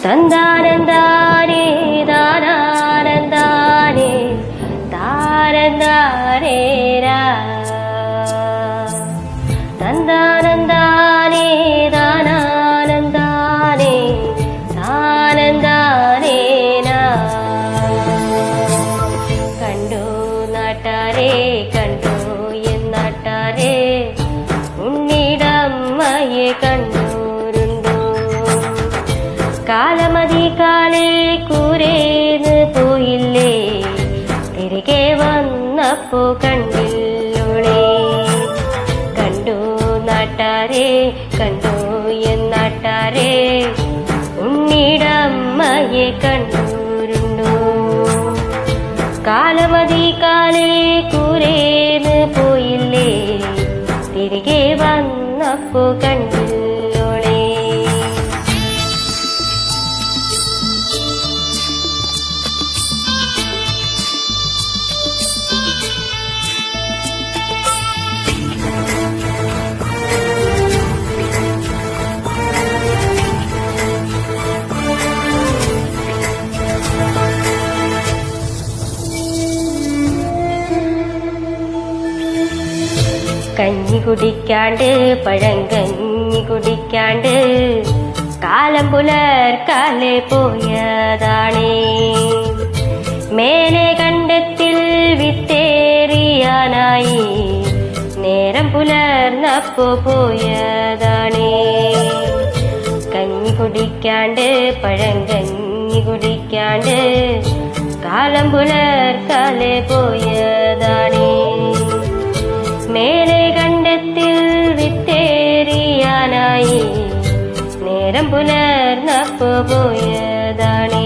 തന്താനന്ദാനേ ദാനാനന്ദാനേ താനന്ദാനേ രാ തന്താനന്ദാനേ ദാനാനന്ദാനേ താനന്ദാനേ നാ കണ്ടു നാട്ടാരേ കണ്ടു എന്നാട്ടാരേ ഉണ്ണിടമ്മയെ കണ്ടൂരുണ്ടോ കാലമതികാലേ കൂരേന്ന് പോയില്ലേ തിരികെ വന്നപ്പോ കണ്ടില്ലോളേ കണ്ടു നാട്ടാരേ കണ്ടു എന്നാട്ടാരേ ഉണ്ണിടമ്മയെ കണ്ടൂരുണ്ടോ കാലമതികാലേ കൂരേന്ന് പോയില്ലേ തിരികെ വന്നപ്പോ കണ്ടില്ലോളേ കഞ്ഞി കുടിക്കാണ്ട് പഴങ്കഞ്ഞി കുടിക്കാണ്ട് കാലം പുലർക്കാലെ പോയതാണേ മേലെ കണ്ടത്തിൽ വിത്തേറിയാനായി നേരം പുലർന്നപ്പോ പോയതാണേ കഞ്ഞി കുടിക്കാണ്ട് പഴങ്കഞ്ഞി കുടിക്കാണ്ട് കാലം പുലർക്കാലെ പോയതാണേ മേലെ കണ്ടത്തിൽ വിത്തേറിയാനായി നേരം പുലർന്നപ്പോ പോയതാണേ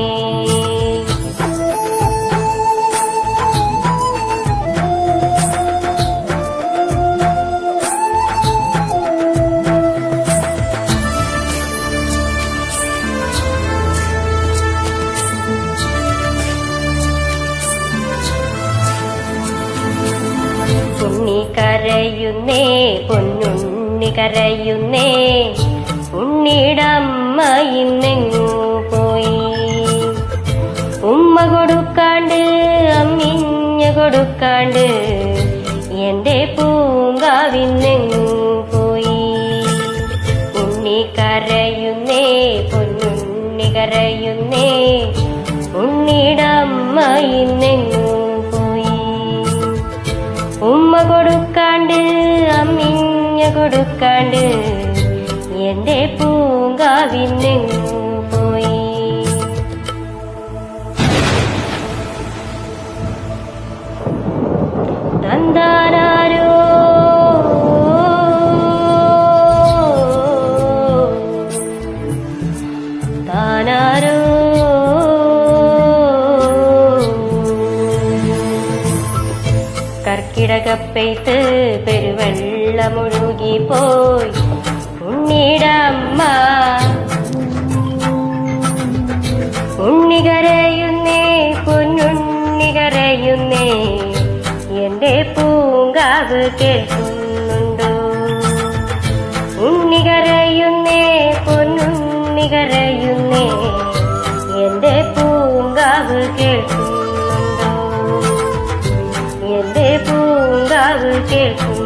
ഉണ്ണി കരയുന്നേ പൊന്നുണ്ണി കരയുന്നേ ഉണ്ണിടമ്മ ഇന്നെങ്ങു പോയി ഉമ്മ കൊടുക്കാണ്ട് അമ്മിഞ്ഞ കൊടുക്കാണ്ട് എന്റെ പൂങ്കാവിന്നെങ്ങു പോയി ഉണ്ണി കരയുന്നേ പൊന്നുണ്ണി കരയുന്നേ ഉണ്ണിടമ്മ ഇന്നെങ്ങു ഉമ്മ കൊടുക്കാണ്ട് അമ്മിഞ്ഞ കൊടുക്കാണ്ട് എന്റെ പൂങ്കാവിന്നെങ്ങു പോയി തന്താനാരോ താനാരോ കർക്കിടകപ്പെയ്ത്ത് പെരുവെള്ളമൊഴുകി പോയി ഉണ്ണിടമ്മ ഉണ്ണി കരയുന്നേ പൊന്നുണ്ണി കരയുന്നേ എന്റെ പൂങ്കാവ് കേൾക്കുന്നുണ്ടോ ഉണ്ണി കരയുന്നേ പൊന്നുണ്ണി കരയുന്നേ എന്റെ പൂങ്കാവ് കേൾക്കുന്നുണ്ടോ എന്റെ പൂങ്കാവ് കേൾക്കും